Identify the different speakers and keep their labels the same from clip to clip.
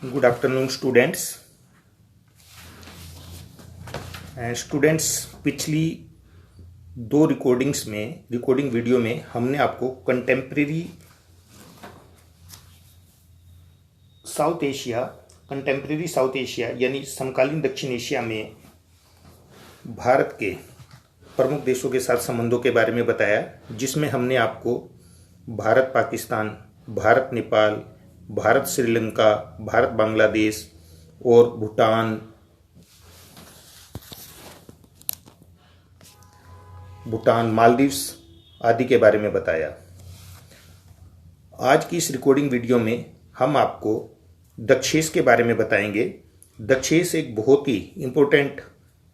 Speaker 1: Good afternoon students. पिछली दो recording video में हमने आपको कंटेम्प्रेरी साउथ एशिया यानी समकालीन दक्षिण एशिया में भारत के प्रमुख देशों के साथ संबंधों के बारे में बताया, जिसमें हमने आपको भारत पाकिस्तान, भारत नेपाल, भारत श्रीलंका, भारत बांग्लादेश और भूटान मालदीव्स आदि के बारे में बताया। आज की इस रिकॉर्डिंग वीडियो में हम आपको दक्षेस के बारे में बताएंगे। दक्षेस एक बहुत ही इम्पोर्टेंट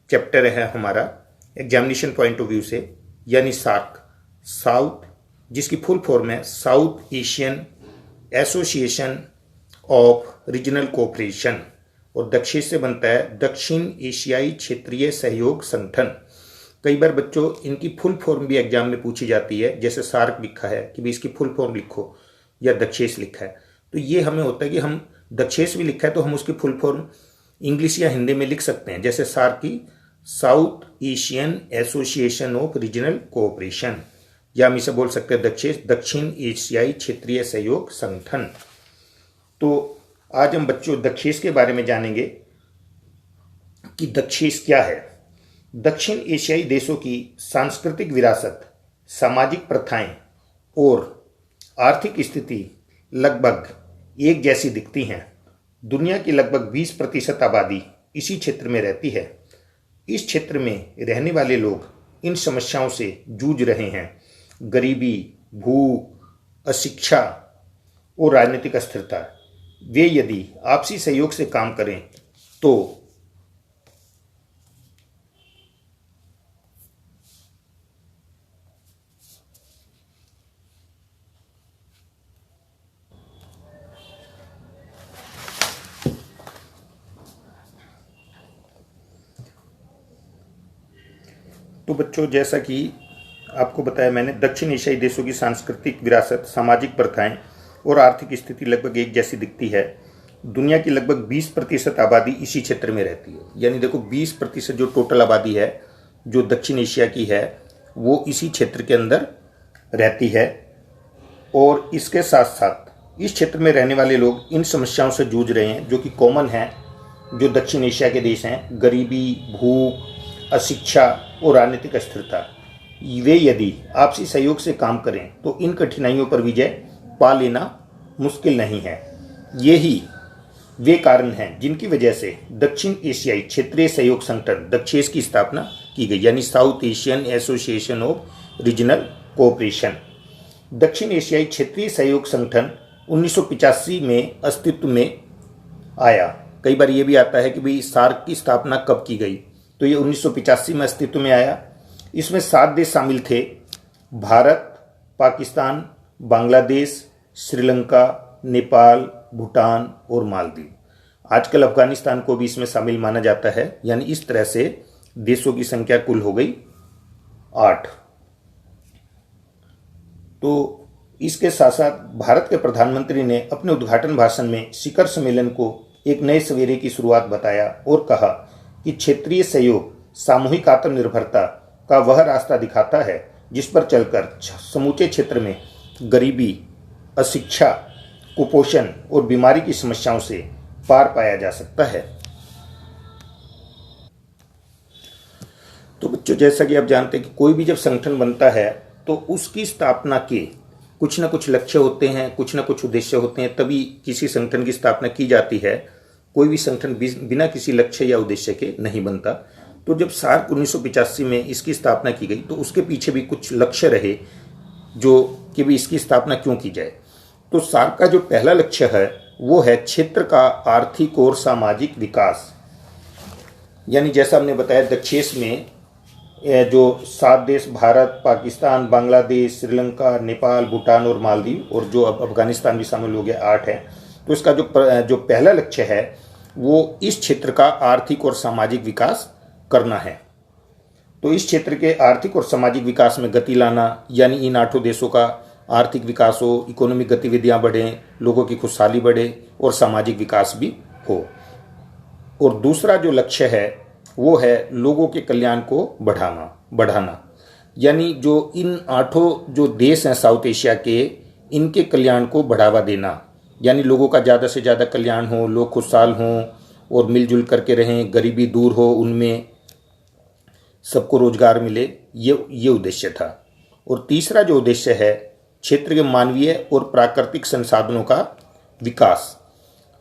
Speaker 1: चैप्टर है हमारा एग्जामिनेशन पॉइंट ऑफ व्यू से, यानी साउथ, जिसकी फुल फॉर्म है south Asian association of regional cooperation, और दक्षेस से बनता है दक्षिण एशियाई क्षेत्रीय सहयोग संगठन। कई बार बच्चों इनकी फुल फॉर्म भी एग्जाम में पूछी जाती है, जैसे सार्क लिखा है कि भाई इसकी फुल फॉर्म लिखो, या दक्षेस लिखा है। तो ये हमें होता है कि हम दक्षेस भी लिखा है तो हम उसकी फुल फॉर्म इंग्लिश या हिंदी में लिख सकते हैं, जैसे सार्क की south Asian association of regional cooperation, या हम इसे बोल सकते हैं दक्षेस दक्षिण एशियाई क्षेत्रीय सहयोग संगठन। तो आज हम बच्चों दक्षेस के बारे में जानेंगे कि दक्षेस क्या है। दक्षिण एशियाई देशों की सांस्कृतिक विरासत, सामाजिक प्रथाएं और आर्थिक स्थिति लगभग एक जैसी दिखती हैं। दुनिया की लगभग 20% आबादी इसी क्षेत्र में रहती है। इस क्षेत्र में रहने वाले लोग इन समस्याओं से जूझ रहे हैं: गरीबी, भूख, अशिक्षा और राजनीतिक अस्थिरता। वे यदि आपसी सहयोग से काम करें तो बच्चों, जैसा कि आपको बताया मैंने, दक्षिण एशियाई देशों की सांस्कृतिक विरासत, सामाजिक प्रथाएं और आर्थिक स्थिति लगभग एक जैसी दिखती है। दुनिया की लगभग 20% आबादी इसी क्षेत्र में रहती है। यानी देखो 20% जो टोटल आबादी है जो दक्षिण एशिया की है वो इसी क्षेत्र के अंदर रहती है। और इसके साथ साथ इस क्षेत्र में रहने वाले लोग इन समस्याओं से जूझ रहे हैं जो कि कॉमन है, जो दक्षिण एशिया के देश हैं: गरीबी, भूख, अशिक्षा और राजनीतिक अस्थिरता। वे यदि आपसी सहयोग से काम करें तो इन कठिनाइयों पर विजय पा लेना मुश्किल नहीं है। यही वे कारण हैं जिनकी वजह से दक्षिण एशियाई क्षेत्रीय सहयोग संगठन दक्षेस की स्थापना की गई, यानी south Asian association of regional cooperation. दक्षिण एशियाई क्षेत्रीय सहयोग संगठन 1985 में अस्तित्व में आया। कई बार ये भी आता है कि भाई सार्क की स्थापना कब की गई, तो ये 1985 में अस्तित्व में आया। इसमें 7 देश शामिल थे: भारत, पाकिस्तान, बांग्लादेश, श्रीलंका, नेपाल, भूटान और मालदीव। आजकल अफगानिस्तान को भी इसमें शामिल माना जाता है। यानी इस तरह से देशों की संख्या कुल हो गई 8। तो इसके साथ साथ भारत के प्रधानमंत्री ने अपने उद्घाटन भाषण में शिखर सम्मेलन को एक नए सवेरे की शुरुआत बताया और कहा कि क्षेत्रीय सहयोग सामूहिक आत्मनिर्भरता का वह रास्ता दिखाता है जिस पर चलकर समूचे क्षेत्र में गरीबी, अशिक्षा, कुपोषण और बीमारी की समस्याओं से पार पाया जा सकता है। तो बच्चों, जैसा कि आप जानते हैं कि कोई भी जब संगठन बनता है तो उसकी स्थापना के कुछ ना कुछ लक्ष्य होते हैं, कुछ ना कुछ उद्देश्य होते हैं, तभी किसी संगठन की स्थापना की जाती है। कोई भी संगठन बिना किसी लक्ष्य या उद्देश्य के नहीं बनता। तो जब सार्क 1985 में इसकी स्थापना की गई तो उसके पीछे भी कुछ लक्ष्य रहे जो कि भी इसकी स्थापना क्यों की जाए। तो सार्क का जो पहला लक्ष्य है वो है क्षेत्र का आर्थिक और सामाजिक विकास। यानी जैसा हमने बताया दक्षेस में जो 7 देश भारत, पाकिस्तान, बांग्लादेश, श्रीलंका, नेपाल, भूटान और मालदीव, और जो अब अफगानिस्तान भी शामिल हो गया 8 है। तो इसका जो पहला लक्ष्य है वो इस क्षेत्र का आर्थिक और सामाजिक विकास करना है। तो इस क्षेत्र के आर्थिक और सामाजिक विकास में गति लाना, यानी इन 8 देशों का आर्थिक विकास हो, इकोनॉमिक गतिविधियां बढ़ें, लोगों की खुशहाली बढ़े और सामाजिक विकास भी हो। और दूसरा जो लक्ष्य है वो है लोगों के कल्याण को बढ़ाना, यानी जो इन 8 जो देश हैं साउथ एशिया के, इनके कल्याण को बढ़ावा देना, यानी लोगों का ज़्यादा से ज़्यादा कल्याण हो, लोग खुशहाल हों और मिलजुल करके रहें, गरीबी दूर हो, उनमें सबको रोजगार मिले, ये उद्देश्य था। और तीसरा जो उद्देश्य है, क्षेत्र के मानवीय और प्राकृतिक संसाधनों का विकास,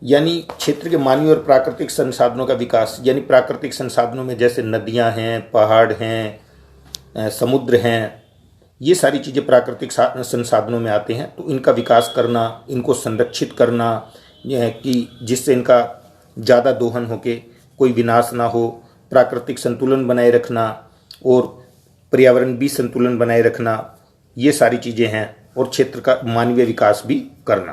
Speaker 1: यानी क्षेत्र के मानवीय और प्राकृतिक संसाधनों का विकास, यानी प्राकृतिक संसाधनों में जैसे नदियां हैं, पहाड़ हैं, समुद्र हैं, ये सारी चीज़ें प्राकृतिक संसाधनों में आते हैं। तो इनका विकास करना, इनको संरक्षित करना, यह कि जिससे इनका ज़्यादा दोहन होके कोई विनाश ना हो, प्राकृतिक संतुलन बनाए रखना और पर्यावरण भी संतुलन बनाए रखना, ये सारी चीज़ें हैं। और क्षेत्र का मानवीय विकास भी करना।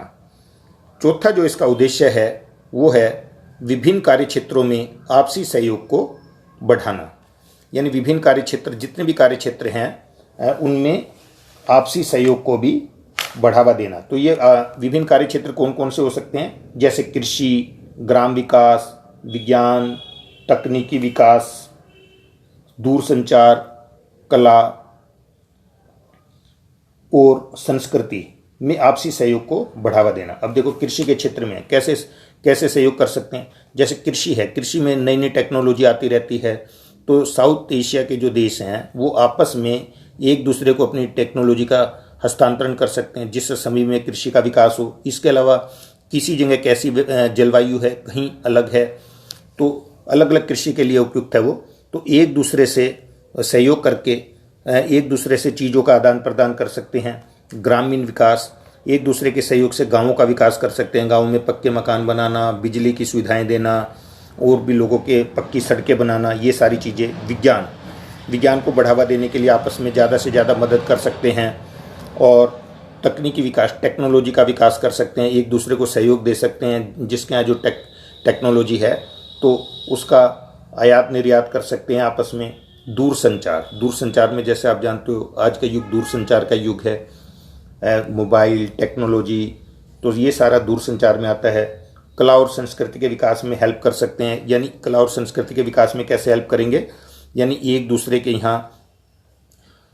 Speaker 1: चौथा जो इसका उद्देश्य है वो है विभिन्न कार्य क्षेत्रों में आपसी सहयोग को बढ़ाना, यानी विभिन्न कार्य क्षेत्र, जितने भी कार्य क्षेत्र हैं उनमें आपसी सहयोग को भी बढ़ावा देना। तो ये विभिन्न कार्य क्षेत्र कौन कौन से हो सकते हैं, जैसे कृषि, ग्राम विकास, विज्ञान, तकनीकी विकास, दूरसंचार, कला और संस्कृति में आपसी सहयोग को बढ़ावा देना। अब देखो कृषि के क्षेत्र में कैसे सहयोग कर सकते हैं। जैसे कृषि है, कृषि में नई नई टेक्नोलॉजी आती रहती है, तो साउथ एशिया के जो देश हैं वो आपस में एक दूसरे को अपनी टेक्नोलॉजी का हस्तांतरण कर सकते हैं, जिससे समय में कृषि का विकास हो। इसके अलावा किसी जगह कैसी जलवायु है, कहीं अलग है, तो अलग अलग कृषि के लिए उपयुक्त है वो, तो एक दूसरे से सहयोग करके एक दूसरे से चीज़ों का आदान प्रदान कर सकते हैं। ग्रामीण विकास, एक दूसरे के सहयोग से गांवों का विकास कर सकते हैं। गांव में पक्के मकान बनाना, बिजली की सुविधाएं देना और भी लोगों के पक्की सड़कें बनाना, ये सारी चीज़ें। विज्ञान को बढ़ावा देने के लिए आपस में ज़्यादा से ज़्यादा मदद कर सकते हैं। और तकनीकी विकास, टेक्नोलॉजी का विकास कर सकते हैं, एक दूसरे को सहयोग दे सकते हैं। जिसके यहाँ जो टेक्नोलॉजी है तो उसका आयात निर्यात कर सकते हैं आपस में। दूरसंचार में जैसे आप जानते हो आज का युग दूरसंचार का युग है, मोबाइल टेक्नोलॉजी, तो ये सारा दूरसंचार में आता है। कला और संस्कृति के विकास में हेल्प कर सकते हैं, यानी कला और संस्कृति के विकास में कैसे हेल्प करेंगे, यानी एक दूसरे के यहाँ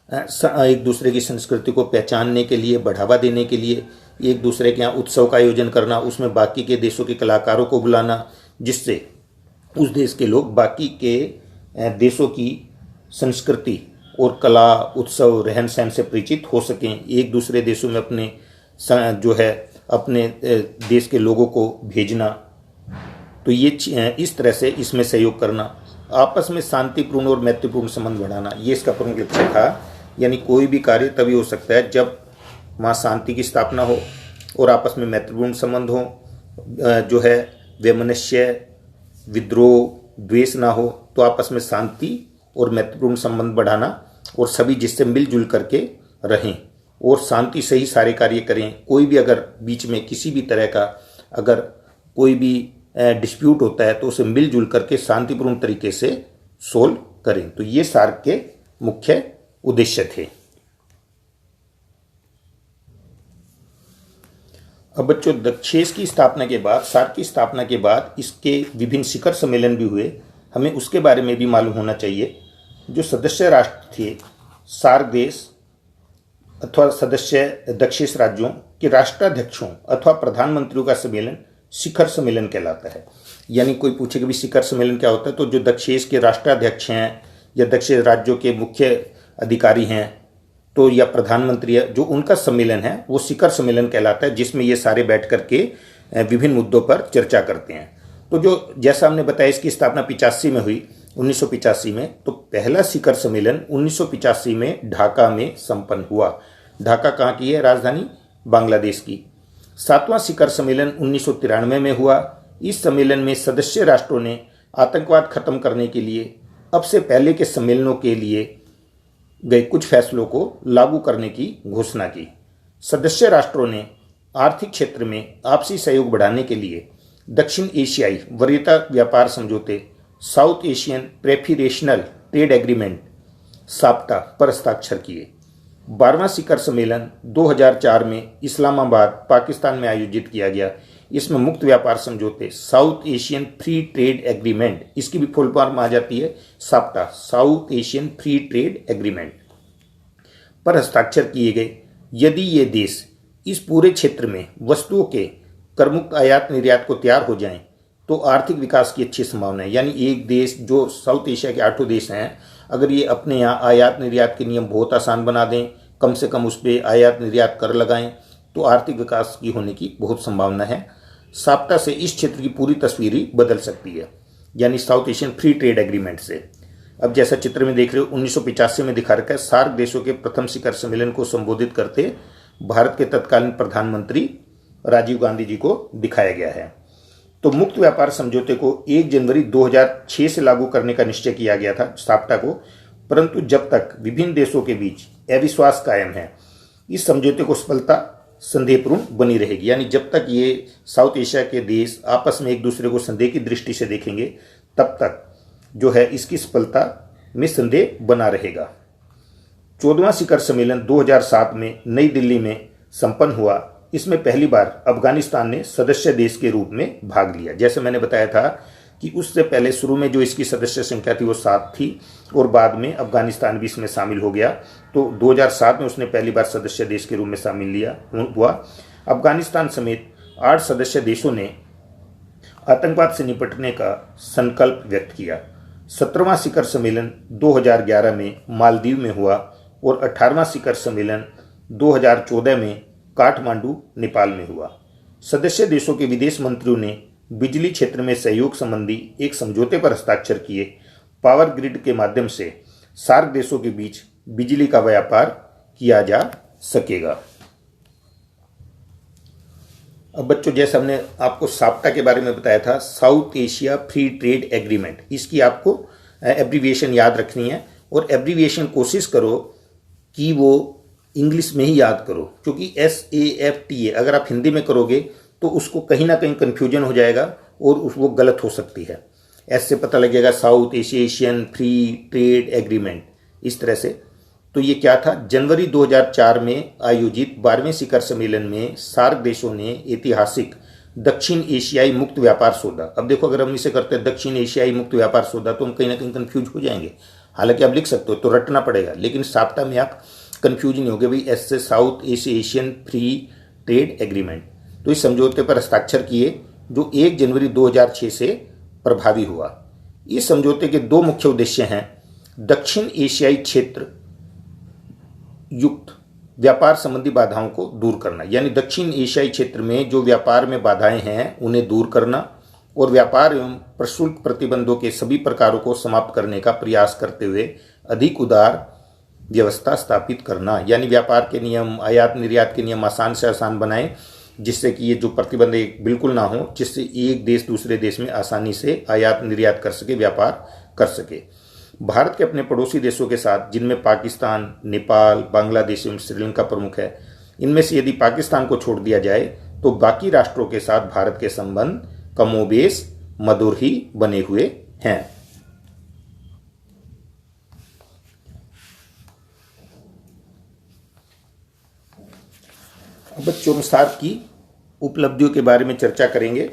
Speaker 1: एक दूसरे की संस्कृति को पहचानने के लिए, बढ़ावा देने के लिए एक दूसरे के यहाँ उत्सव का आयोजन करना, उसमें बाकी के देशों के कलाकारों को बुलाना, जिससे उस देश के लोग बाकी के देशों की संस्कृति और कला, उत्सव, रहन सहन से परिचित हो सकें। एक दूसरे देशों में अपने देश के लोगों को भेजना, तो ये इस तरह से इसमें सहयोग करना। आपस में शांतिपूर्ण और मैत्रीपूर्ण संबंध बढ़ाना, ये इसका प्रमुख लक्ष्य था। यानी कोई भी कार्य तभी हो सकता है जब वहाँ शांति की स्थापना हो और आपस में मैत्रीपूर्ण संबंध हो, जो है वैमनस्य, विद्रोह, द्वेष ना हो। तो आपस में शांति और मैत्रीपूर्ण संबंध बढ़ाना और सभी जिससे मिलजुल करके रहें और शांति से ही सारे कार्य करें। कोई भी अगर बीच में किसी भी तरह का अगर कोई भी डिस्प्यूट होता है तो उसे मिलजुल करके शांतिपूर्ण तरीके से सोल्व करें। तो ये सार्क के मुख्य उद्देश्य थे। अब बच्चों, दक्षेस की स्थापना के बाद, सार्क की स्थापना के बाद इसके विभिन्न शिखर सम्मेलन भी हुए, हमें उसके बारे में भी मालूम होना चाहिए। जो सदस्य राष्ट्र थे सार्क देश अथवा सदस्य दक्षेस राज्यों के राष्ट्राध्यक्षों अथवा प्रधानमंत्रियों का सम्मेलन शिखर सम्मेलन कहलाता है। यानी कोई पूछे कि भी शिखर सम्मेलन क्या होता है, तो जो दक्षेस के राष्ट्राध्यक्ष हैं या दक्षेस राज्यों के मुख्य अधिकारी हैं तो या प्रधानमंत्री है, जो उनका सम्मेलन है वो शिखर सम्मेलन कहलाता है, जिसमें ये सारे बैठ करके विभिन्न मुद्दों पर चर्चा करते हैं। तो जो जैसा हमने बताया इसकी स्थापना 85 में हुई, 1985 में। तो पहला शिखर सम्मेलन 1985 में ढाका में संपन्न हुआ। ढाका कहाँ की है राजधानी? बांग्लादेश की। 7वां शिखर सम्मेलन 1993 में हुआ। इस सम्मेलन में सदस्य राष्ट्रों ने आतंकवाद खत्म करने के लिए अब से पहले के सम्मेलनों के लिए गए कुछ फैसलों को लागू करने की घोषणा की। सदस्य राष्ट्रों ने आर्थिक क्षेत्र में आपसी सहयोग बढ़ाने के लिए दक्षिण एशियाई वरीयता व्यापार समझौते, south Asian preferential trade agreement, SAPTA पर हस्ताक्षर किए। 12वां शिखर सम्मेलन 2004 में इस्लामाबाद, पाकिस्तान में आयोजित किया गया। इसमें मुक्त व्यापार समझौते, south Asian free trade agreement, इसकी भी फुल फॉर्म आ जाती है SAPTA, south Asian free trade agreement, पर हस्ताक्षर किए गए। यदि ये देश इस पूरे क्षेत्र में वस्तुओं के करमुक्त आयात निर्यात को तैयार हो जाएं, तो आर्थिक विकास की अच्छी संभावना है। यानी एक देश, जो साउथ एशिया के 8 देश हैं, अगर ये अपने यहाँ आयात निर्यात के नियम बहुत आसान बना दें, कम से कम उस पर आयात निर्यात कर लगाएं, तो आर्थिक विकास की होने की बहुत संभावना है। साप्टा से इस क्षेत्र की पूरी तस्वीर ही बदल सकती है, यानी south Asian free trade agreement से। अब जैसा चित्र में देख रहे हो, 1985 में दिखा रखा है, सार्क देशों के प्रथम शिखर सम्मेलन को संबोधित करते भारत के तत्कालीन प्रधानमंत्री राजीव गांधी जी को दिखाया गया है। तो मुक्त व्यापार समझौते को 1 जनवरी 2006 से लागू करने का निश्चय किया गया था, साप्टा को, परंतु जब तक विभिन्न देशों के बीच अविश्वास कायम है, इस समझौते को सफलता संदेहपूर्ण बनी रहेगी। यानी जब तक ये साउथ एशिया के देश आपस में एक दूसरे को संदेह की दृष्टि से देखेंगे, तब तक जो है इसकी सफलता में संदेह बना रहेगा। 14वां शिखर सम्मेलन 2007 में नई दिल्ली में संपन्न हुआ। इसमें पहली बार अफगानिस्तान ने सदस्य देश के रूप में भाग लिया। जैसे मैंने बताया था कि उससे पहले शुरू में जो इसकी सदस्य संख्या थी वो 7 थी, और बाद में अफगानिस्तान भी इसमें शामिल हो गया। तो 2007 में उसने पहली बार सदस्य देश के रूप में शामिल हुआ। अफगानिस्तान समेत 8 सदस्य देशों ने आतंकवाद से निपटने का संकल्प व्यक्त किया। 17वां शिखर सम्मेलन 2011 में मालदीव में हुआ, और 18वां शिखर सम्मेलन 2014 में काठमांडू, नेपाल में हुआ। सदस्य देशों के विदेश मंत्रियों ने बिजली क्षेत्र में सहयोग संबंधी एक समझौते पर हस्ताक्षर किए। पावर ग्रिड के माध्यम से सार्क देशों के बीच बिजली का व्यापार किया जा सकेगा। अब बच्चों, जैसे हमने आपको साप्टा के बारे में बताया था, south Asia free trade agreement, इसकी आपको एब्रीविएशन याद रखनी है, और एब्रीविएशन कोशिश करो कि वो इंग्लिश में ही याद करो, क्योंकि SAFTA अगर आप हिंदी में करोगे तो उसको कहीं ना कहीं कन्फ्यूजन हो जाएगा और वो गलत हो सकती है। एस से पता लगेगा south Asian free trade agreement, इस तरह से। तो ये क्या था, जनवरी 2004 में आयोजित 12वें शिखर सम्मेलन में सार्क देशों ने ऐतिहासिक दक्षिण एशियाई मुक्त व्यापार सौदा, अब देखो अगर हम इसे करते हैं दक्षिण एशियाई मुक्त व्यापार सौदा, तो हम कहीं ना कहीं कन्फ्यूज हो जाएंगे। हालांकि आप लिख सकते हो तो रटना पड़ेगा, लेकिन साप्टा में आप कन्फ्यूज नहीं होगे। भाई एस से south Asian free trade agreement. तो इस समझौते पर हस्ताक्षर किए, जो 1 जनवरी 2006 से प्रभावी हुआ। इस समझौते के 2 मुख्य उद्देश्य हैं। दक्षिण एशियाई क्षेत्र युक्त व्यापार संबंधी बाधाओं को दूर करना, यानी दक्षिण एशियाई क्षेत्र में जो व्यापार में बाधाएं हैं उन्हें दूर करना, और व्यापार एवं प्रशुल्क प्रतिबंधों के सभी प्रकारों को समाप्त करने का प्रयास करते हुए अधिक उदार व्यवस्था स्थापित करना। यानी व्यापार के नियम, आयात निर्यात के नियम आसान से आसान बनाएं, जिससे कि ये जो प्रतिबंध बिल्कुल ना हो, जिससे एक देश दूसरे देश में आसानी से आयात निर्यात कर सके, व्यापार कर सके। भारत के अपने पड़ोसी देशों के साथ, जिनमें पाकिस्तान, नेपाल, बांग्लादेश एवं श्रीलंका प्रमुख है, इनमें से यदि पाकिस्तान को छोड़ दिया जाए तो बाकी राष्ट्रों के साथ भारत के संबंध कमोबेश मधुर ही बने हुए हैं। अब बच्चों, सार्क की उपलब्धियों के बारे में चर्चा करेंगे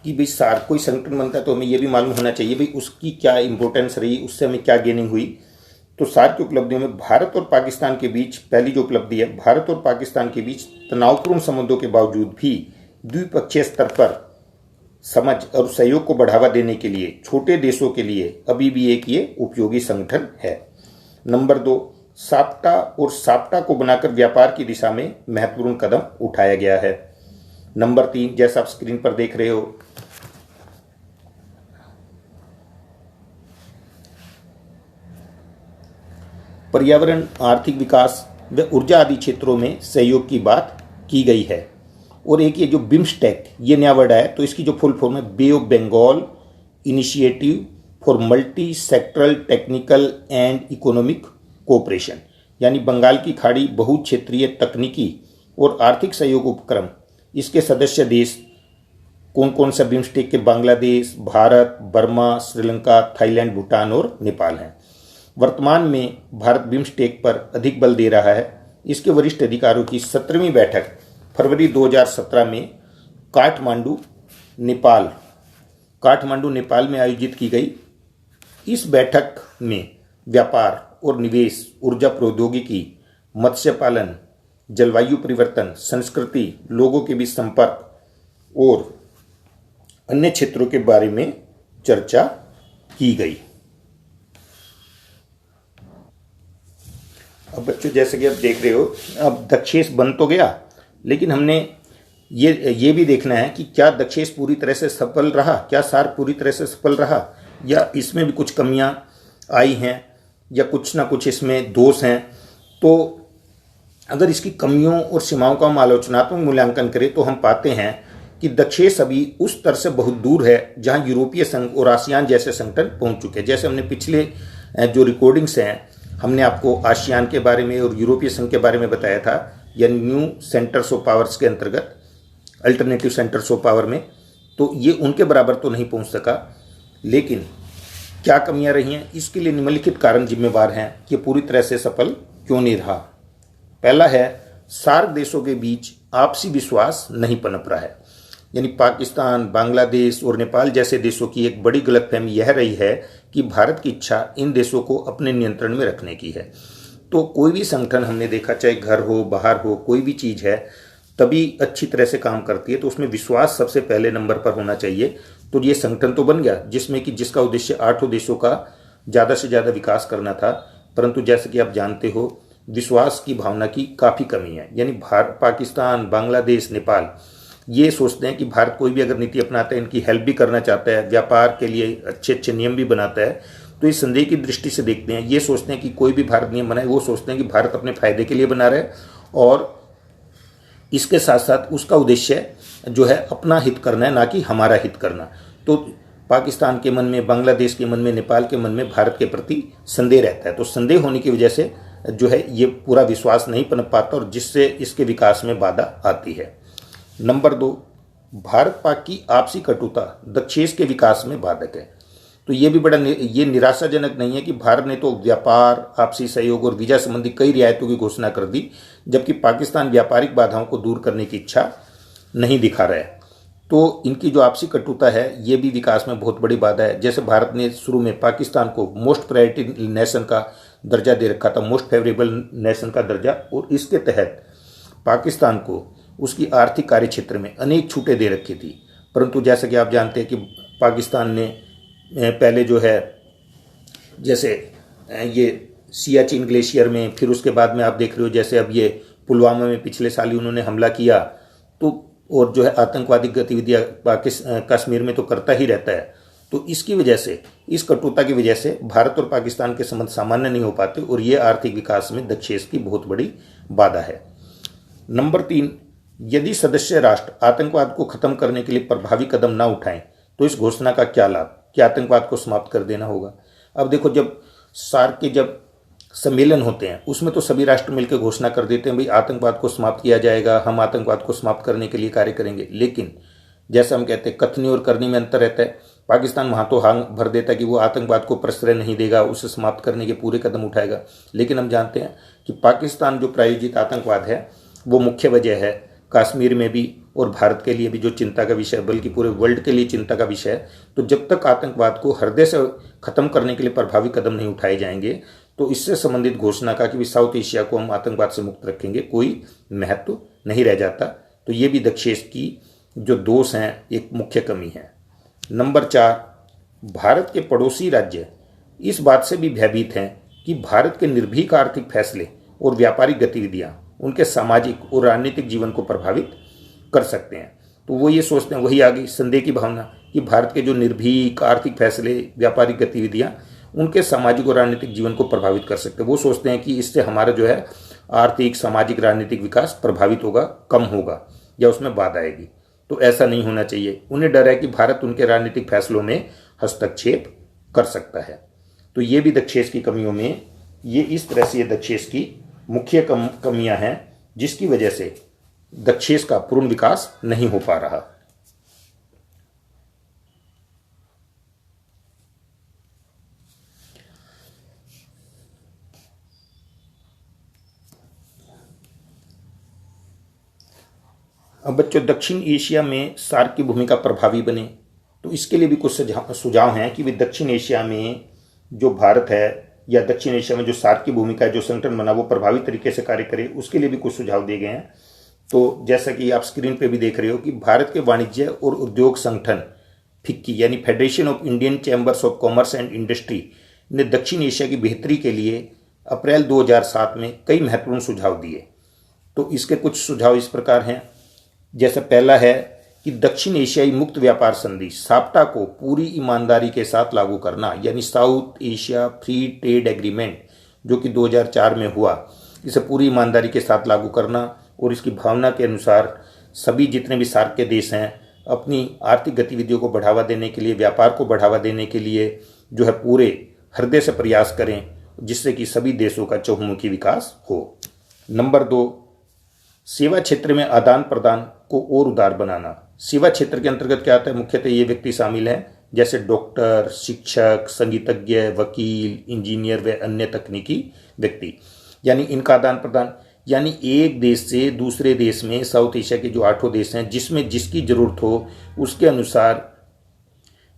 Speaker 1: कि भाई सार्क कोई संगठन बनता है तो हमें यह भी मालूम होना चाहिए भाई उसकी क्या इंपॉर्टेंस रही, उससे हमें क्या गेनिंग हुई। तो सार्क की उपलब्धियों में भारत और पाकिस्तान के बीच पहली जो उपलब्धि है, भारत और पाकिस्तान के बीच तनावपूर्ण संबंधों के बावजूद भी द्विपक्षीय स्तर पर समझ और सहयोग को बढ़ावा देने के लिए छोटे देशों के लिए अभी भी एक ये उपयोगी संगठन है। नंबर 2, साप्टा और साप्टा को बनाकर व्यापार की दिशा में महत्वपूर्ण कदम उठाया गया है। नंबर 3, जैसा आप स्क्रीन पर देख रहे हो, पर्यावरण, आर्थिक विकास व ऊर्जा आदि क्षेत्रों में सहयोग की बात की गई है। और एक ये जो बिम्स्टेक, ये नया वर्ड है, तो इसकी जो फुल फॉर्म है bay of Bengal initiative for multi sectoral technical and economic cooperation, यानी बंगाल की खाड़ी बहुक्षेत्रीय तकनीकी और आर्थिक सहयोग उपक्रम। इसके सदस्य देश कौन कौन सा बिम्स्टेक के? बांग्लादेश, भारत, बर्मा, श्रीलंका, थाईलैंड, भूटान और नेपाल हैं। वर्तमान में भारत बिम्स्टेक पर अधिक बल दे रहा है। इसके वरिष्ठ अधिकारियों की 17वीं बैठक फरवरी 2017 में काठमांडू नेपाल में आयोजित की गई। इस बैठक में व्यापार और निवेश, ऊर्जा प्रौद्योगिकी, मत्स्य पालन, जलवायु परिवर्तन, संस्कृति, लोगों के बीच संपर्क और अन्य क्षेत्रों के बारे में चर्चा की गई। अब बच्चों, जैसे कि आप देख रहे हो, अब दक्षेस बन तो गया, लेकिन हमने ये भी देखना है कि क्या दक्षेस पूरी तरह से सफल रहा, क्या सार्क पूरी तरह से सफल रहा, या इसमें भी कुछ कमियां आई हैं, या कुछ ना कुछ इसमें दोष हैं। तो अगर इसकी कमियों और सीमाओं का हम आलोचनात्मक मूल्यांकन करें तो हम पाते हैं कि दक्षेस अभी उस स्तर से बहुत दूर है जहां यूरोपीय संघ और आसियान जैसे संगठन पहुंच चुके हैं। जैसे हमने पिछले जो रिकॉर्डिंग्स हैं, हमने आपको आसियान के बारे में और यूरोपीय संघ के बारे में बताया था, या न्यू सेंटर्स ऑफ पावर्स के अंतर्गत, अल्टरनेटिव सेंटर्स ऑफ पावर में। तो ये उनके बराबर तो नहीं पहुंच सका, लेकिन क्या कमियां रही हैं, इसके लिए निम्नलिखित कारण जिम्मेवार हैं कि पूरी तरह से सफल क्यों नहीं रहा। पहला है, सार्क देशों के बीच आपसी विश्वास नहीं पनप रहा है। यानी पाकिस्तान, बांग्लादेश और नेपाल जैसे देशों की एक बड़ी गलतफहमी यह रही है कि भारत की इच्छा इन देशों को अपने नियंत्रण में रखने की है। तो कोई भी संगठन हमने देखा, चाहे घर हो, बाहर हो, कोई भी चीज़ है, तभी अच्छी तरह से काम करती है। तो उसमें विश्वास सबसे पहले नंबर पर होना चाहिए। तो ये संगठन तो बन गया जिसका उद्देश्य 8 देशों का ज़्यादा से ज़्यादा विकास करना था, परंतु जैसे कि आप जानते हो, विश्वास की भावना की काफ़ी कमी है। यानी भारत, पाकिस्तान, बांग्लादेश, नेपाल ये सोचते हैं कि भारत कोई भी अगर नीति अपनाता है, इनकी हेल्प भी करना चाहता है, व्यापार के लिए अच्छे अच्छे नियम भी बनाता है, तो इस संदेह की दृष्टि से देखते हैं। ये सोचते हैं कि कोई भी भारत नियम बनाए, वो सोचते हैं कि भारत अपने फायदे के लिए बना रहे, और इसके साथ साथ उसका उद्देश्य जो है अपना हित करना है, ना कि हमारा हित करना। तो पाकिस्तान के मन में, बांग्लादेश के मन में, नेपाल के मन में भारत के प्रति संदेह रहता है। तो संदेह होने की वजह से जो है ये पूरा विश्वास नहीं पनप पाता, और जिससे इसके विकास में बाधा आती है। नंबर 2, भारत पाक की आपसी कटुता दक्षेस के विकास में बाधक है। तो ये भी ये निराशाजनक नहीं है कि भारत ने तो व्यापार, आपसी सहयोग और वीजा संबंधी कई रियायतों की घोषणा कर दी, जबकि पाकिस्तान व्यापारिक बाधाओं को दूर करने की इच्छा नहीं दिखा रहा है। तो इनकी जो आपसी कटुता है, ये भी विकास में बहुत बड़ी बाधा है। जैसे भारत ने शुरू में पाकिस्तान को मोस्ट प्रायोरिटी नेशन का दर्जा दे रखा था, मोस्ट फेवरेबल नेशन का दर्जा, और इसके तहत पाकिस्तान को उसकी आर्थिक कार्य क्षेत्र में अनेक छूटें दे रखी थी। परंतु जैसा कि आप जानते हैं कि पाकिस्तान ने पहले जो है, जैसे ये सियाचिन ग्लेशियर में, फिर उसके बाद में आप देख रहे हो जैसे अब ये पुलवामा में पिछले साल ही उन्होंने हमला किया, तो और जो है आतंकवादी गतिविधियां कश्मीर में तो करता ही रहता है। तो इसकी वजह से, इस कटुता की वजह से भारत और पाकिस्तान के संबंध सामान्य नहीं हो पाते, और ये आर्थिक विकास में दक्षेस की बहुत बड़ी बाधा है। नंबर 3, यदि सदस्य राष्ट्र आतंकवाद को खत्म करने के लिए प्रभावी कदम ना उठाएं तो इस घोषणा का क्या लाभ, क्या आतंकवाद को समाप्त कर देना होगा। अब देखो, जब सार्क के जब सम्मेलन होते हैं उसमें तो सभी राष्ट्र मिलकर घोषणा कर देते हैं भाई आतंकवाद को समाप्त किया जाएगा, हम आतंकवाद को समाप्त करने के लिए कार्य करेंगे। लेकिन जैसा हम कहते हैं, कथनी और करनी में अंतर रहता है। पाकिस्तान वहाँ तो हाँ भर देता है कि वो आतंकवाद को प्रश्रय नहीं देगा, उसे समाप्त करने के पूरे कदम उठाएगा। लेकिन हम जानते हैं कि पाकिस्तान जो प्रायोजित आतंकवाद है वो मुख्य वजह है कश्मीर में भी, और भारत के लिए भी जो चिंता का विषय, बल्कि पूरे वर्ल्ड के लिए चिंता का विषय है। तो जब तक आतंकवाद को हृदय से खत्म करने के लिए प्रभावी कदम नहीं उठाए जाएंगे, तो इससे संबंधित घोषणा का कि साउथ एशिया को हम आतंकवाद से मुक्त रखेंगे, कोई महत्व नहीं रह जाता। तो ये भी दक्षेस की जो दोष हैं, एक मुख्य कमी है। नंबर 4, भारत के पड़ोसी राज्य इस बात से भी भयभीत हैं कि भारत के निर्भीक आर्थिक फैसले और व्यापारिक गतिविधियां उनके सामाजिक और राजनीतिक जीवन को प्रभावित कर सकते हैं। तो वो ये सोचते हैं, वही आ गई संदेह की भावना, कि भारत के जो निर्भीक आर्थिक फैसले, व्यापारिक गतिविधियां उनके सामाजिक और राजनीतिक जीवन को प्रभावित कर सकते हैं। वो सोचते हैं कि इससे हमारा जो है आर्थिक, सामाजिक, राजनीतिक विकास प्रभावित होगा, कम होगा, या उसमें बाधा आएगी। तो ऐसा नहीं होना चाहिए। उन्हें डर है कि भारत उनके राजनीतिक फैसलों में हस्तक्षेप कर सकता है। तो ये भी दक्षेस की कमियों में, ये इस तरह से ये दक्षेस की मुख्य कमियां हैं, जिसकी वजह से दक्षेस का पूर्ण विकास नहीं हो पा रहा। अब बच्चों, दक्षिण एशिया में सार्क की भूमिका प्रभावी बने, तो इसके लिए भी कुछ सुझाव हैं कि वे दक्षिण एशिया में जो भारत है या दक्षिण एशिया में जो सार्क की भूमिका है, जो संगठन बना, वो प्रभावी तरीके से कार्य करे, उसके लिए भी कुछ सुझाव दिए गए हैं। तो जैसा कि आप स्क्रीन पे भी देख रहे हो कि भारत के वाणिज्य और उद्योग संगठन फिक्की यानी federation of Indian chambers of commerce and industry ने दक्षिण एशिया की बेहतरी के लिए अप्रैल 2007 में कई महत्वपूर्ण सुझाव दिए। तो इसके कुछ सुझाव इस प्रकार हैं। जैसा पहला है कि दक्षिण एशियाई मुक्त व्यापार संधि साप्टा को पूरी ईमानदारी के साथ लागू करना, यानी south Asia free trade agreement जो कि 2004 में हुआ, इसे पूरी ईमानदारी के साथ लागू करना और इसकी भावना के अनुसार सभी जितने भी सार्क के देश हैं अपनी आर्थिक गतिविधियों को बढ़ावा देने के लिए, व्यापार को बढ़ावा देने के लिए जो है पूरे हृदय से प्रयास करें, जिससे कि सभी देशों का चहुमुखी विकास हो। नंबर 2, सेवा क्षेत्र में आदान प्रदान को और उदार बनाना। सेवा क्षेत्र के अंतर्गत क्या आता है? मुख्यतः ये व्यक्ति शामिल हैं जैसे डॉक्टर, शिक्षक, संगीतज्ञ, वकील, इंजीनियर व अन्य तकनीकी व्यक्ति, यानी इनका आदान प्रदान, यानी एक देश से दूसरे देश में साउथ एशिया के जो 8 देश हैं जिसमें जिसकी जरूरत हो उसके अनुसार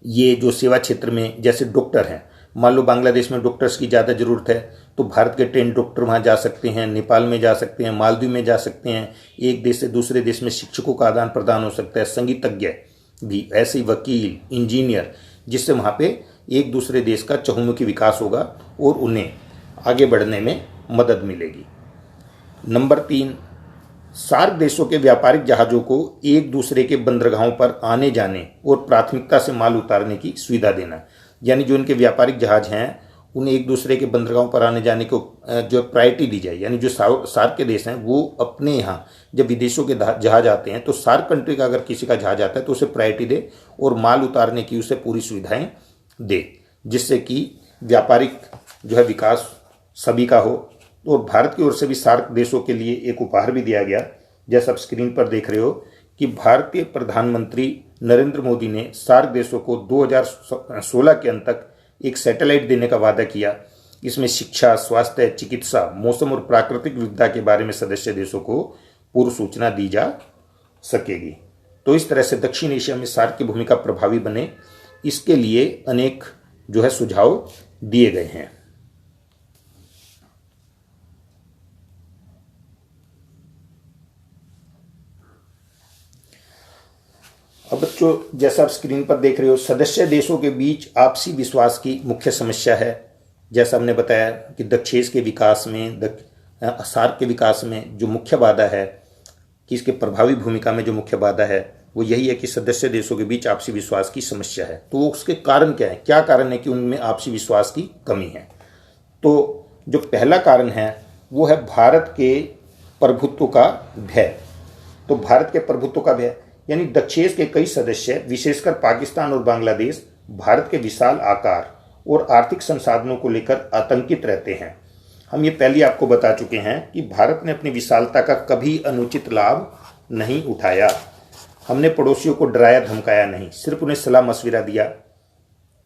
Speaker 1: ये जो सेवा क्षेत्र में, जैसे डॉक्टर हैं, मान लो बांग्लादेश में डॉक्टर्स की ज़्यादा ज़रूरत है तो भारत के ट्रेंड डॉक्टर वहाँ जा सकते हैं, नेपाल में जा सकते हैं, मालदीव में जा सकते हैं। एक देश से दूसरे देश में शिक्षकों का आदान प्रदान हो सकता है, संगीतज्ञ भी, ऐसे ही वकील, इंजीनियर, जिससे वहाँ पे एक दूसरे देश का चहुमुखी विकास होगा और उन्हें आगे बढ़ने में मदद मिलेगी। नंबर 3, सार्क देशों के व्यापारिक जहाज़ों को एक दूसरे के बंदरगाहों पर आने जाने और प्राथमिकता से माल उतारने की सुविधा देना, यानी जो इनके व्यापारिक जहाज हैं उन्हें एक दूसरे के बंदरगाहों पर आने जाने को जो प्रायोरिटी दी जाए, यानी जो सार्क के देश हैं वो अपने यहाँ जब विदेशों के जहाज आते हैं तो सार्क कंट्री का अगर किसी का जहाज आता है तो उसे प्रायोरिटी दे और माल उतारने की उसे पूरी सुविधाएं दे, जिससे कि व्यापारिक जो है विकास सभी का हो। और भारत की ओर से भी सार्क देशों के लिए एक उपहार भी दिया गया, जैसा आप स्क्रीन पर देख रहे हो कि भारतीय प्रधानमंत्री नरेंद्र मोदी ने सार्क देशों को 2016 के अंत तक एक सैटेलाइट देने का वादा किया। इसमें शिक्षा, स्वास्थ्य, चिकित्सा, मौसम और प्राकृतिक विविधता के बारे में सदस्य देशों को पूर्व सूचना दी जा सकेगी। तो इस तरह से दक्षिण एशिया में सार्क की भूमिका प्रभावी बने, इसके लिए अनेक जो है सुझाव दिए गए हैं। अब बच्चों, जैसा आप स्क्रीन पर देख रहे हो, सदस्य देशों के बीच आपसी विश्वास की मुख्य समस्या है। जैसा हमने बताया कि दक्षेश के विकास में, सार्क के विकास में जो मुख्य बाधा है, कि इसके प्रभावी भूमिका में जो मुख्य बाधा है वो यही है कि सदस्य देशों के बीच आपसी विश्वास की समस्या है। तो उसके कारण क्या है? क्या कारण है कि उनमें आपसी विश्वास की कमी है? तो जो पहला कारण है वो है भारत के प्रभुत्व का भय। तो भारत के प्रभुत्व का भय यानी दक्षेश के कई सदस्य, विशेषकर पाकिस्तान और बांग्लादेश, भारत के विशाल आकार और आर्थिक संसाधनों को लेकर आतंकित रहते हैं। हम ये पहले आपको बता चुके हैं कि भारत ने अपनी विशालता का कभी अनुचित लाभ नहीं उठाया। हमने पड़ोसियों को डराया धमकाया नहीं, सिर्फ उन्हें सलाह मशविरा दिया।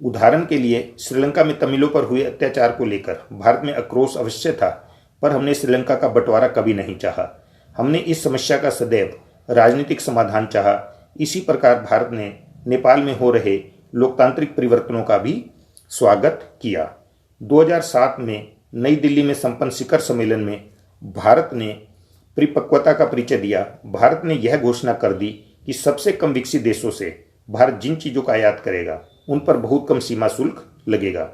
Speaker 1: उदाहरण के लिए श्रीलंका में तमिलों पर हुए अत्याचार को लेकर भारत में आक्रोश अवश्य था, पर हमने श्रीलंका का बंटवारा कभी नहीं चाहा। हमने इस समस्या का सदैव राजनीतिक समाधान चाहा। इसी प्रकार भारत ने नेपाल में हो रहे लोकतांत्रिक परिवर्तनों का भी स्वागत किया। 2007 में नई दिल्ली में संपन्न शिखर सम्मेलन में भारत ने परिपक्वता का परिचय दिया। भारत ने यह घोषणा कर दी कि सबसे कम विकसित देशों से भारत जिन चीज़ों का आयात करेगा उन पर बहुत कम सीमा शुल्क लगेगा।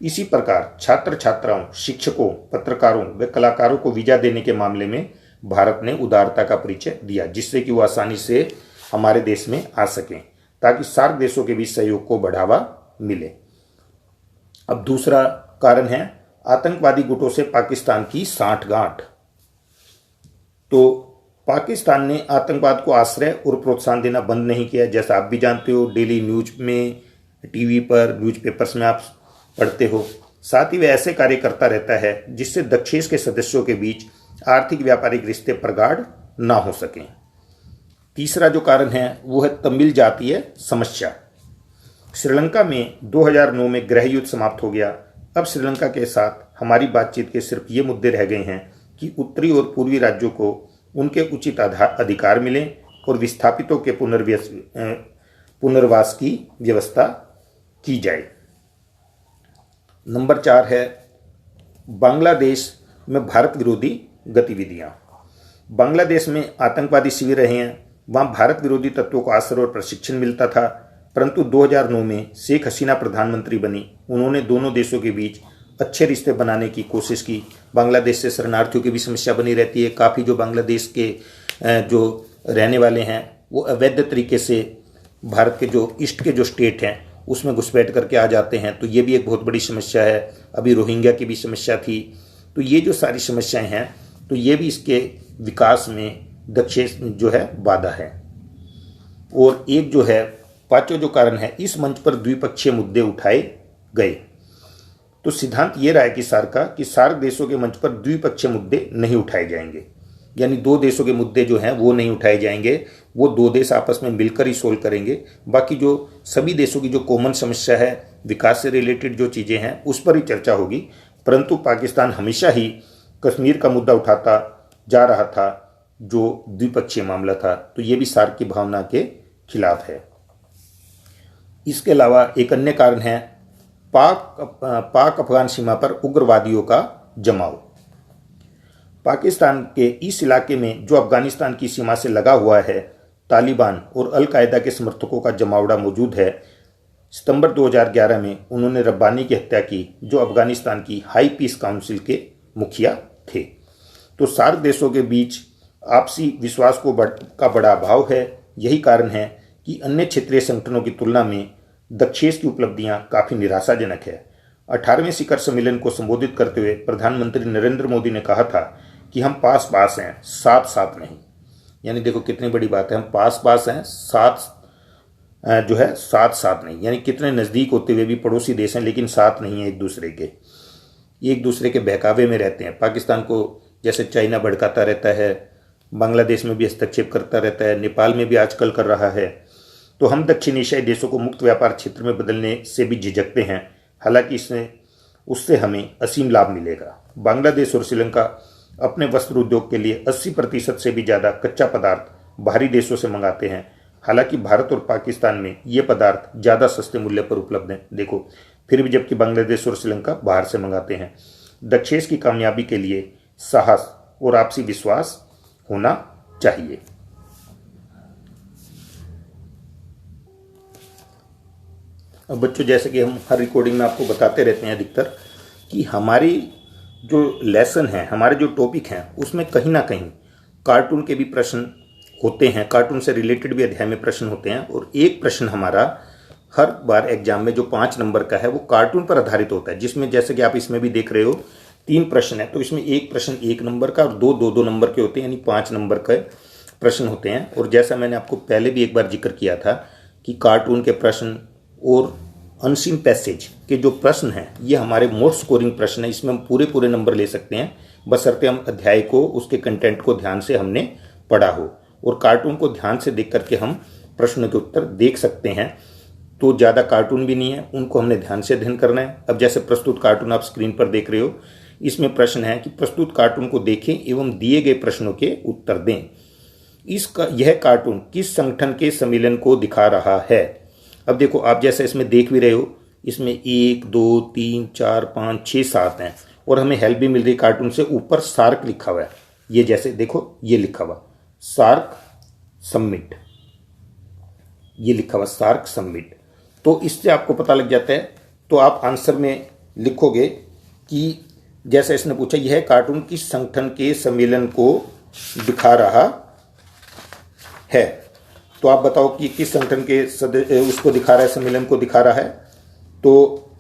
Speaker 1: इसी प्रकार छात्र छात्राओं, शिक्षकों, पत्रकारों व कलाकारों को वीजा देने के मामले में भारत ने उदारता का परिचय दिया, जिससे कि वो आसानी से हमारे देश में आ सकें, ताकि सार्क देशों के बीच सहयोग को बढ़ावा मिले। अब दूसरा कारण है आतंकवादी गुटों से पाकिस्तान की सांठगांठ। तो पाकिस्तान ने आतंकवाद को आश्रय और प्रोत्साहन देना बंद नहीं किया। जैसा आप भी जानते हो, डेली न्यूज में, टीवी पर, न्यूज़पेपर्स में आप पढ़ते हो। साथ ही वह ऐसे कार्य करता रहता है जिससे दक्षेश के सदस्यों के बीच आर्थिक व्यापारिक रिश्ते प्रगाढ़ ना हो सकें। तीसरा जो कारण है वो है तमिल जातीय समस्या। श्रीलंका में 2009 में गृह युद्ध समाप्त हो गया। अब श्रीलंका के साथ हमारी बातचीत के सिर्फ ये मुद्दे रह गए हैं कि उत्तरी और पूर्वी राज्यों को उनके उचित अधिकार मिलें और विस्थापितों के पुनर्वास की व्यवस्था की जाए। नंबर 4 है बांग्लादेश में भारत विरोधी गतिविधियां। बांग्लादेश में आतंकवादी शिविर रहे हैं, वहां भारत विरोधी तत्वों को आश्रय और प्रशिक्षण मिलता था, परंतु 2009 में शेख हसीना प्रधानमंत्री बनी। उन्होंने दोनों देशों के बीच अच्छे रिश्ते बनाने की कोशिश की। बांग्लादेश से शरणार्थियों की भी समस्या बनी रहती है। काफ़ी जो बांग्लादेश के जो रहने वाले हैं वो अवैध तरीके से भारत के जो ईस्ट के जो स्टेट हैं उसमें घुसपैठ करके आ जाते हैं, तो ये भी एक बहुत बड़ी समस्या है। अभी रोहिंग्या की भी समस्या थी। तो ये जो सारी समस्याएं हैं, तो ये भी इसके विकास में दक्षिण जो है बाधा है। और एक जो है पांचवा जो कारण है, इस मंच पर द्विपक्षीय मुद्दे उठाए गए। तो सिद्धांत ये रहा है कि सार्क देशों के मंच पर द्विपक्षीय मुद्दे नहीं उठाए जाएंगे, यानी दो देशों के मुद्दे जो हैं वो नहीं उठाए जाएंगे, वो दो देश आपस में मिलकर ही सोल्व करेंगे। बाकी जो सभी देशों की जो कॉमन समस्या है, विकास से रिलेटेड जो चीज़ें हैं उस पर ही चर्चा होगी। परंतु पाकिस्तान हमेशा ही कश्मीर का मुद्दा उठाता जा रहा था जो द्विपक्षीय मामला था, तो ये भी सार्क की भावना के खिलाफ है। इसके अलावा एक अन्य कारण है पाक अफगान सीमा पर उग्रवादियों का जमाव। पाकिस्तान के इस इलाके में जो अफगानिस्तान की सीमा से लगा हुआ है, तालिबान और अल कायदा के समर्थकों का जमावड़ा मौजूद है। सितंबर 2011 में उन्होंने रब्बानी की हत्या की, जो अफगानिस्तान की हाई पीस काउंसिल के मुखिया थे। तो सार्क देशों के बीच आपसी विश्वास का बड़ा अभाव है। यही कारण है कि अन्य क्षेत्रीय संगठनों की तुलना में दक्षेश की उपलब्धियां काफ़ी निराशाजनक है। 18वें शिखर सम्मेलन को संबोधित करते हुए प्रधानमंत्री नरेंद्र मोदी ने कहा था कि हम पास पास हैं, साथ साथ नहीं। यानी देखो कितनी बड़ी बात है, हम पास पास हैं, साथ साथ नहीं। यानी कितने नज़दीक होते हुए भी पड़ोसी देश हैं, लेकिन साथ नहीं है एक दूसरे के बहकावे में रहते हैं। पाकिस्तान को जैसे चाइना भड़काता रहता है, बांग्लादेश में भी हस्तक्षेप करता रहता है, नेपाल में भी आजकल कर रहा है। तो हम दक्षिण एशियाई देशों को मुक्त व्यापार क्षेत्र में बदलने से भी झिझकते हैं, हालांकि उससे हमें असीम लाभ मिलेगा। बांग्लादेश और श्रीलंका अपने वस्त्र उद्योग के लिए 80% से भी ज़्यादा कच्चा पदार्थ बाहरी देशों से मंगाते हैं। हालांकि भारत और पाकिस्तान में ये पदार्थ ज़्यादा सस्ते मूल्य पर उपलब्ध हैं। देखो फिर भी जबकि बांग्लादेश और श्रीलंका बाहर से मंगाते हैं। दक्षेश की कामयाबी के लिए साहस और आपसी विश्वास होना चाहिए। अब बच्चों, जैसे कि हम हर रिकॉर्डिंग में आपको बताते रहते हैं अधिकतर कि हमारी जो लेसन है, हमारे जो टॉपिक हैं, उसमें कहीं ना कहीं कार्टून के भी प्रश्न होते हैं, कार्टून से रिलेटेड भी अध्याय में प्रश्न होते हैं। और एक प्रश्न हमारा हर बार एग्जाम में जो 5 नंबर का है वो कार्टून पर आधारित होता है, जिसमें जैसे कि आप इसमें भी देख रहे हो 3 प्रश्न है, तो इसमें एक प्रश्न 1 नंबर का और 2 नंबर के होते हैं, यानी 5 नंबर के प्रश्न होते हैं। और जैसा मैंने आपको पहले भी एक बार जिक्र किया था कि कार्टून के प्रश्न और अनसीन पैसेज के जो प्रश्न हैं ये हमारे मोस्ट स्कोरिंग प्रश्न है। इसमें हम पूरे नंबर ले सकते हैं, बशर्ते हम अध्याय को, उसके कंटेंट को ध्यान से हमने पढ़ा हो। और कार्टून को ध्यान से देख करके हम प्रश्नों के उत्तर देख सकते हैं। तो ज़्यादा कार्टून भी नहीं है, उनको हमने ध्यान से अध्ययन करना है। अब जैसे प्रस्तुत कार्टून आप स्क्रीन पर देख रहे हो, इसमें प्रश्न है कि प्रस्तुत कार्टून को देखें एवं दिए गए प्रश्नों के उत्तर दें। यह कार्टून किस संगठन के सम्मेलन को दिखा रहा है? अब देखो आप जैसे इसमें देख भी रहे हो, इसमें 1 2 3 4 5 6 7 हैं और हमें हेल्प भी मिल रही कार्टून से। ऊपर सार्क लिखा हुआ है, ये जैसे देखो ये लिखा हुआ सार्क समिट, ये लिखा हुआ सार्क समिट। तो इससे आपको पता लग जाता है। तो आप आंसर में लिखोगे कि जैसे इसने पूछा यह कार्टून किस संगठन के सम्मेलन को दिखा रहा है, तो आप बताओ कि किस संगठन के उसको दिखा रहा है, सम्मेलन को दिखा रहा है। तो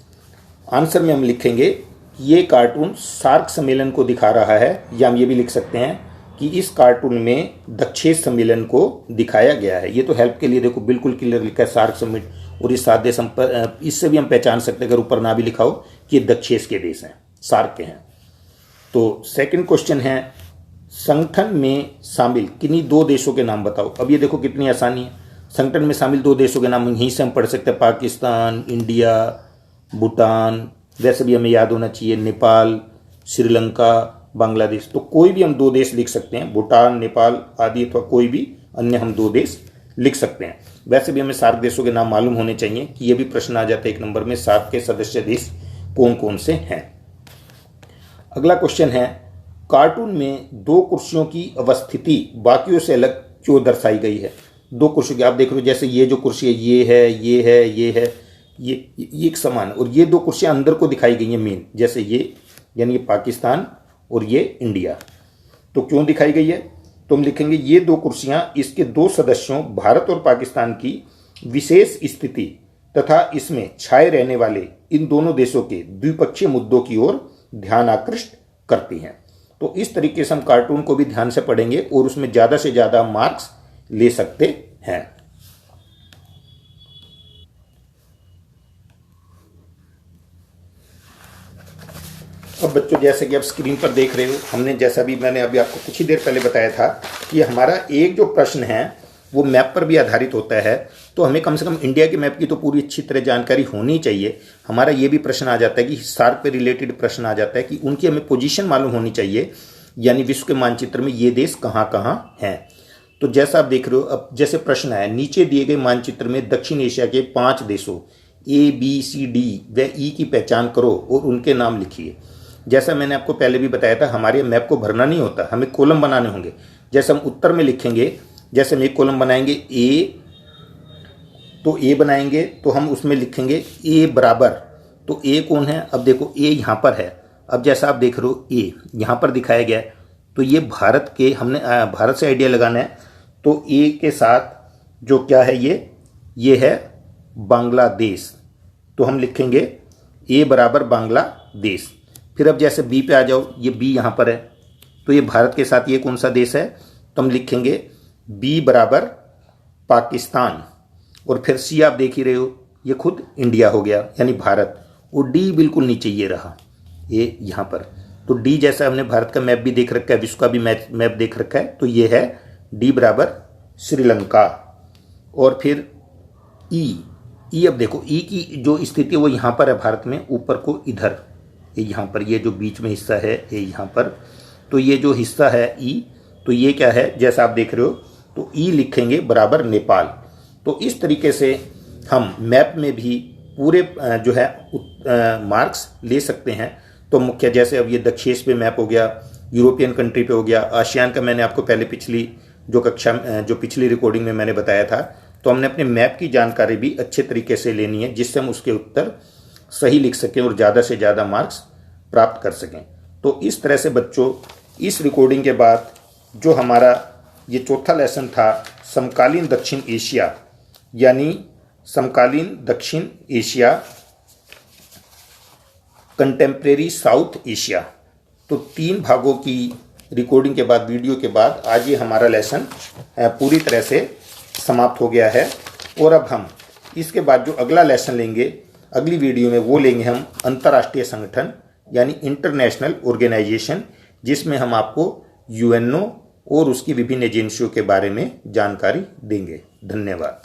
Speaker 1: आंसर में हम लिखेंगे कि ये कार्टून सार्क सम्मेलन को दिखा रहा है, या हम ये भी लिख सकते हैं कि इस कार्टून में दक्षेश सम्मेलन को दिखाया गया है। ये तो हेल्प के लिए देखो बिल्कुल क्लियर लिखा है सार्क समिट, और इस 7 देश इससे भी हम पहचान सकते हैं, अगर ऊपर ना भी लिखा हो, कि ये दक्षेश के देश हैं, सार्क के हैं। तो सेकंड क्वेश्चन है संगठन में शामिल किन्हीं 2 देशों के नाम बताओ। अब ये देखो कितनी आसानी है, संगठन में शामिल 2 देशों के नाम यहीं से हम पढ़ सकते हैं, पाकिस्तान, इंडिया, भूटान, वैसे भी हमें याद होना चाहिए, नेपाल, श्रीलंका, बांग्लादेश। तो कोई भी हम 2 देश लिख सकते हैं, भूटान, नेपाल आदि, अथवा कोई भी अन्य हम 2 देश लिख सकते हैं। वैसे भी हमें सार्क देशों के नाम मालूम होने चाहिए कि ये भी प्रश्न आ जाता है 1 नंबर में, सार्क के सदस्य देश कौन कौन से हैं। अगला क्वेश्चन है, कार्टून में 2 कुर्सियों की अवस्थिति बाकियों से अलग क्यों दर्शाई गई है। 2 कुर्सियों की आप देख रहे हो, जैसे ये जो कुर्सी है ये है, ये है, ये है, ये एक समान, और ये 2 कुर्सियां अंदर को दिखाई गई हैं मेन, जैसे ये, यानी ये पाकिस्तान और ये इंडिया। तो क्यों दिखाई गई है, तो हम लिखेंगे ये 2 कुर्सियां इसके 2 सदस्यों भारत और पाकिस्तान की विशेष स्थिति तथा इसमें छाए रहने वाले इन दोनों देशों के द्विपक्षीय मुद्दों की ओर ध्यान आकृष्ट करती हैं। तो इस तरीके से हम कार्टून को भी ध्यान से पढ़ेंगे और उसमें ज़्यादा से ज़्यादा मार्क्स ले सकते हैं। अब बच्चों, जैसे कि आप स्क्रीन पर देख रहे हो, हमने जैसा भी मैंने अभी आपको कुछ ही देर पहले बताया था कि हमारा एक जो प्रश्न है वो मैप पर भी आधारित होता है, तो हमें कम से कम इंडिया के मैप की तो पूरी अच्छी तरह जानकारी होनी चाहिए। हमारा ये भी प्रश्न आ जाता है कि सार्क पे रिलेटेड प्रश्न आ जाता है कि उनकी हमें पोजीशन मालूम होनी चाहिए, यानी विश्व के मानचित्र में ये देश कहाँ कहाँ हैं। तो जैसा आप देख रहे हो, अब जैसे प्रश्न है, नीचे दिए गए मानचित्र में दक्षिण एशिया के 5 देशों ABCD व E की पहचान करो और उनके नाम लिखिए। जैसा मैंने आपको पहले भी बताया था, हमारे मैप को भरना नहीं होता, हमें कॉलम बनाने होंगे। जैसे हम उत्तर में लिखेंगे, जैसे हम एक कॉलम बनाएंगे A, तो A बनाएंगे तो हम उसमें लिखेंगे A बराबर, तो A कौन है, अब देखो A यहाँ पर है। अब जैसा आप देख रहे हो A यहाँ पर दिखाया गया है, तो ये भारत के, हमने भारत से आइडिया लगाना है, तो A के साथ जो क्या है ये है बांग्लादेश, तो हम लिखेंगे A बराबर बांग्लादेश। फिर अब जैसे B पे आ जाओ, ये B यहाँ पर है, तो ये भारत के साथ ये कौन सा देश है, तो हम लिखेंगे B बराबर पाकिस्तान। और फिर C आप देख ही रहे हो, ये खुद इंडिया हो गया यानी भारत, और D बिल्कुल नीचे ये रहा, ये यहाँ पर। तो D जैसा हमने भारत का मैप भी देख रखा है, विश्व का भी मैप देख रखा है, तो ये है D बराबर श्रीलंका। और फिर E अब देखो E की जो स्थिति है वो यहाँ पर है भारत में, ऊपर को इधर, ये यहाँ पर, ये जो बीच में हिस्सा है ये यहाँ पर, तो ये जो हिस्सा है E, तो ये क्या है, जैसा आप देख रहे हो, तो E लिखेंगे बराबर नेपाल। तो इस तरीके से हम मैप में भी पूरे जो है मार्क्स ले सकते हैं। तो मुख्य, जैसे अब ये दक्षेश पे मैप हो गया, यूरोपियन कंट्री पे हो गया, आसियान का मैंने आपको पहले पिछली रिकॉर्डिंग में मैंने बताया था। तो हमने अपने मैप की जानकारी भी अच्छे तरीके से लेनी है, जिससे हम उसके उत्तर सही लिख सकें और ज़्यादा से ज़्यादा मार्क्स प्राप्त कर सकें। तो इस तरह से बच्चों, इस रिकॉर्डिंग के बाद जो हमारा ये चौथा लेसन था, समकालीन दक्षिण एशिया, यानी समकालीन दक्षिण एशिया, कंटेम्प्रेरी साउथ एशिया, तो 3 भागों की रिकॉर्डिंग के बाद, वीडियो के बाद, आज ये हमारा लेसन पूरी तरह से समाप्त हो गया है। और अब हम इसके बाद जो अगला लेसन लेंगे अगली वीडियो में, वो लेंगे हम अंतर्राष्ट्रीय संगठन यानी इंटरनेशनल ऑर्गेनाइजेशन, जिसमें हम आपको UNO और उसकी विभिन्न एजेंसियों के बारे में जानकारी देंगे। धन्यवाद।